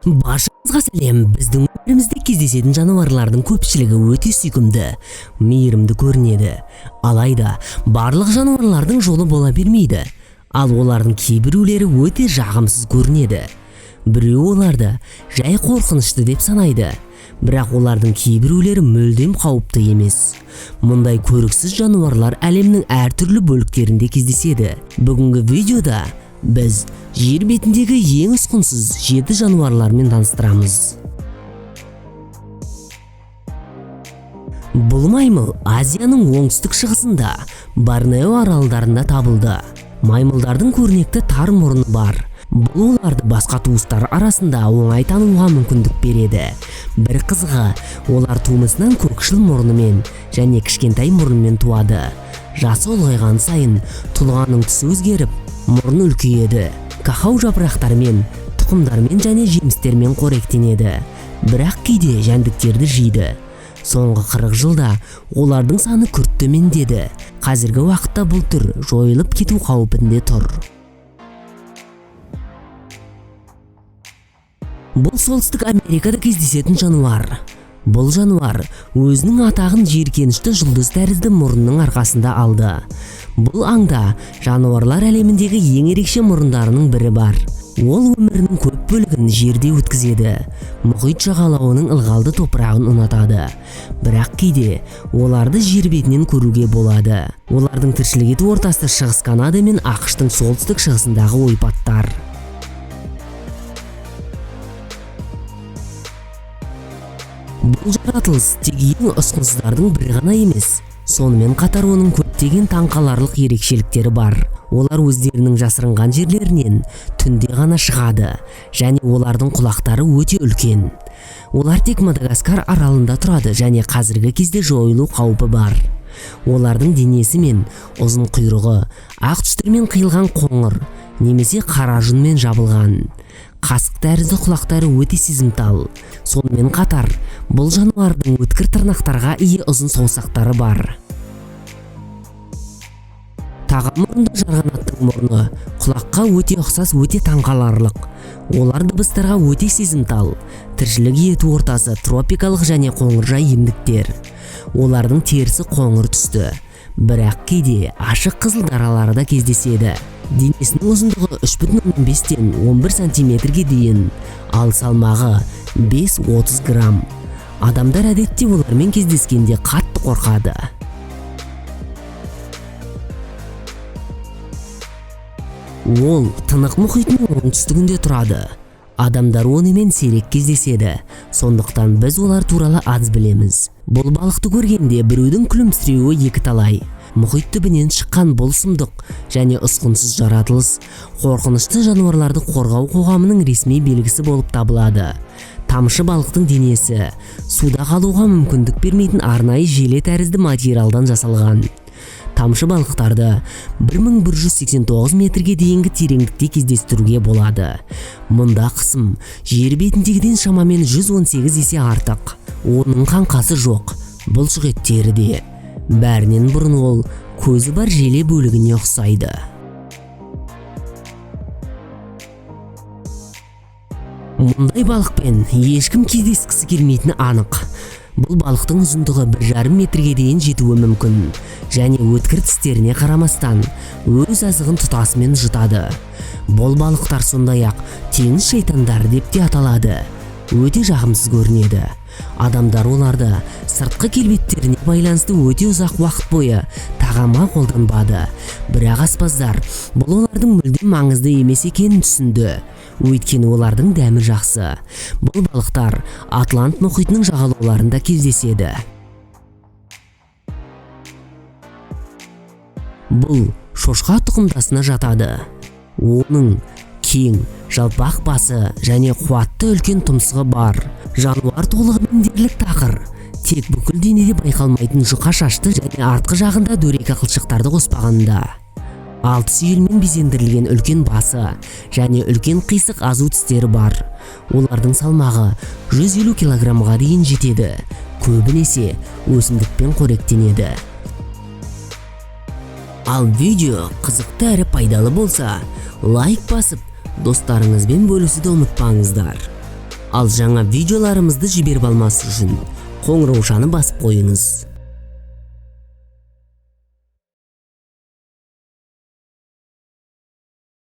Баршаңызға сәлем. Біздің өмірімізде кездесетін жануарлардың көпшілігі өте сүйкімді, мейірімді көрінеді. Алайда барлық жануарлардың жолы бола бермейді. Ал олардың кейбіреулері өте жағымсыз көрінеді. Біреу оларды жай қорқынышты деп санайды. Бірақ олардың кейбіреулері мүлдем қауіпті емес. Мұндай көріксіз жануарлар әлемнің әртүрлі бөліктерінде кездеседі. Бүгінгі видеода біз жер бетіндегі ең ұсқынсыз 7 жануарлармен таныстырамыз. Бұл маймыл Азияның оңтүстік шығысында Борнео аралдарында табылды. Маймылдардың көрнекті тар мұрны бар. Бұл оларды басқа туыстар арасында оңай тануға мүмкіндік береді. Бір қызығы, олар тумысынан көкшіл мұрнымен және кішкентай мұрнымен туады. Жасы ұлғайған сайын тұлғаның түсі өзгеріп, мұрны үлкейеді. Какао жапырақтармен, тұқымдармен және жемістермен қоректенеді. Бірақ кейде жәндіктерді жейді. Соңғы 40 жылда олардың саны күрт төмендеді. Қазіргі уақытта бұл түр жойылып кету қаупінде тұр. Бұл солтүстік Америкада кездесетін жануар. Бұл жануар өзінің атағын жиіркенішті жұлдыз тәрізді мұрнының арқасында алды. Бұл аңда жануарлар әлеміндегі ең ерекше мұрындарының бірі бар. Ол өмірінің көп бөлігін жерде өткізеді. Мұхит жағалауының ылғалды топырағын ұнатады. Бірақ кейде оларды жер бетінен көруге болады. Олардың тіршілік ету ортасы Шығыс Канада мен ақш-тың солтүстік шығысындағы ойпаттар. Бұл жаратылыс тек ең ұсқынсыздардың бірі ғана емес. Сонымен қатар оның көптеген таңқаларлық ерекшеліктері бар. Олар өздерінің жасырынған жерлерінен түнде ғана шығады, және олардың құлақтары өте үлкен. Олар тек Мадагаскар аралында тұрады және қазіргі кезде жойылу қаупі бар. Олардың денесі мен ұзын құйрығы ақ түстермен қиылған қоңыр немесе қара жүнмен жабылған. Қасық тәрізді құлақтары өте сезімтал. Сонымен қатар, бұл жануардың өткір тырнақтарға ие ұзын саусақтары бар. Тағам мұрынды жарғанаттың мұрны құлаққа өте ұқсас, өте таңқаларлық. Олар дыбыстарға өте сезімтал. Тіршілік ету ортасы тропикалық және қоңыржай ендіктер. Олардың терісі қоңыр түсті. Бірақ кейде ашық қызыл даралары да кездеседі. Денесінің ұзындығы 3,5-тен 11 сантиметрге дейін, ал салмағы 5-30 грамм. Адамдар әдетте олармен кездескенде қатты қорқады. Ол Тынық мұхитының оңтүстігінде тұрады. Адамдар онымен сирек кездеседі, сондықтан біз олар туралы аз білеміз. Бұл балықты көргенде біреудің күлімсіреуі екі талай. Мұхит түбінен шыққан бұл сұмдық және ұсқынсыз жаратылыс қорқынышты жануарларды қорғау қоғамының ресми белгісі болып табылады. Тамшы балықтың денесі суда қалуға мүмкіндік бермейтін арнайы желе тәрізді материалдан жасалған. Тамшы балықтарды 1189 метрге дейінгі тереңдікте кездестіруге болады. Мұнда қысым жер бетіндегіден шамамен 118 есе артық. Оның қаңқасы жоқ, бұлшық еттері де. Бәрінен бұрын ол көзі бар желе бөлігіне ұқсайды. Мұндай балықпен ешкім кездескісі келмейтіні анық. Бұл балықтың ұзындығы 1,5 метрге дейін жетуі мүмкін, және өткір тістеріне қарамастан өз азығын тұтасымен жұтады. Бұл балықтар сондай-ақ теңіз шайтандары деп те аталады. Өте жағымсыз көрінеді. Адамдар оларды сыртқы келбеттеріне байланысты өте ұзақ уақыт бойы тағамға қолданбады. Бірақ аспаздар бұл олардың мүлдем маңызды емес екенін түсінді. Өйткені олардың дәмі жақсы. Бұл балықтар Атлант мұхитының жағалауларында кездеседі. Бұл шошқа тұқымдасына жатады. Оның кең, жалпақ басы және қуатты үлкен тұмсығы бар. Жануар толығымен дерлік тақыр. Тек бүкіл денеде байқалмайтын жұқа шашты және артқы жағында дөрекі қылшықтарды қоспағанда. 6 сүйелмен безендірілген үлкен басы және үлкен қисық азу тістері бар. Олардың салмағы 150 килограммға дейін жетеді. Көбінесе өсімдікпен қоректенеді. Ал видео қызықты әрі пайдалы болса, лайк басып, достарыңызбен бөлісуді ұмытпаңыздар. Ал жаңа видеоларымызды жиберип алмас үчүн коңуроошаны басып коюңуз.